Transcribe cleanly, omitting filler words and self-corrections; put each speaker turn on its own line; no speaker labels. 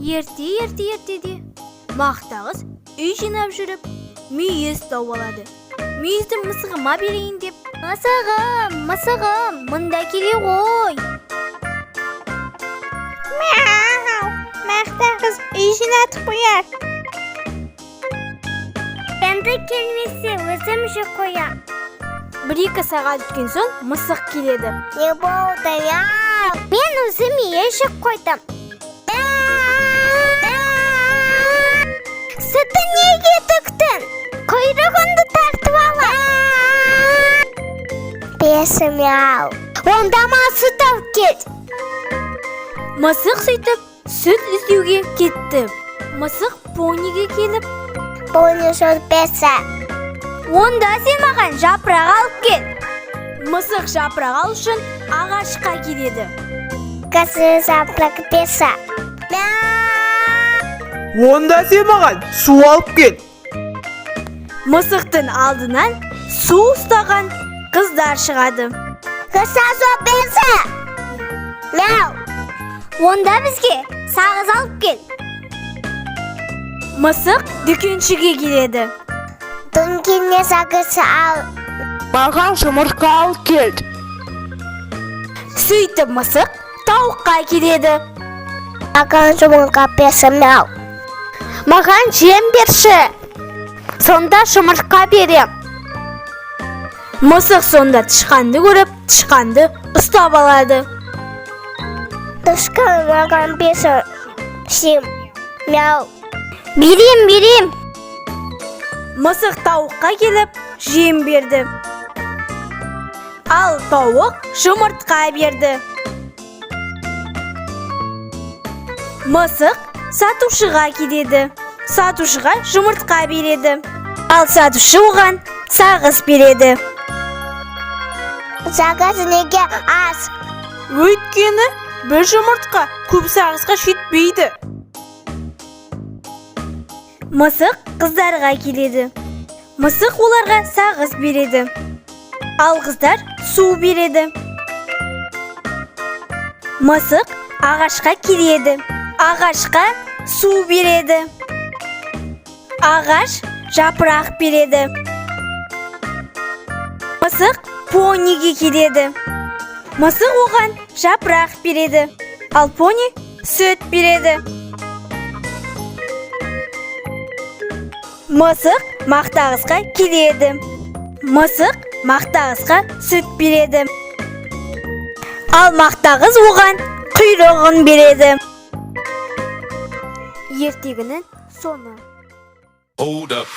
Ертеде мақтағыз үй жинап жүріп, мүйіз тауып алады. Мүйізді мысығыма берейін деп, мысығым, мұнда келе ғой.
Мяу, мақтағыз үй жинатып қояр.
Енді келмесе өзім жеп қоям.
1-2 сағат өткен соң мысық келеді.
Не болды, мен өзім жеп қойдым. Сүті неге төктің? Құйрығыңды тартып ала. Бесім, онда сүт алып кел.
Мысық сөйтіп сүт іздеуге кетті. Мысық пониге келіп,
Пони шөлпесі.
онда сен маған жапырақ алып кел. Мысық жапырақ алу үшін ағашқа келеді.
Касы жапырақ бесі.
Онда сен маған су алып кел.
Мысықтың алдынан су ұстаған қыздар шығады.
Кысы шөлпесі. Онда бізге сағыз алып кел.
Мысық дүкеншіге келеді.
Дүнгенне сағызы ал.
Маған жұмыртқа алып кел.
Сөйтіп мысық тауыққа келеді.
Маған жұмыртқа бесі.
Маған жем берші. Сонда жұмыртқа берем. Мысық сонда тышқанды көріп, тышқанды ұстап алады.
Тышқан маған бесі.
Берем. Мысық тауыққа келіп, жем берді. Ал тауық жұмыртқа берді. Мысық сатушыға келеді. Сатушыға жұмыртқа береді. Ал сатушы оған сағыз береді.
Сағыз неге аз?
Өйткені бір жұмыртқа көп сағызға жетпейді. Мысық қыздарға келеді. Мысық оларға сағыз береді. Ал қыздар су береді. Мысық ағашқа келеді. Ағашқа су береді. Ағаш жапырақ береді. Мысық пониге келеді. Мысық оған жапырақ береді. Ал пони сүт береді. Мысық мақтағызға келеді. Мысық мақтағызға сүт береді. Ал мақтағыз оған құйрығын береді. Ертегінің соңы.
Hold up.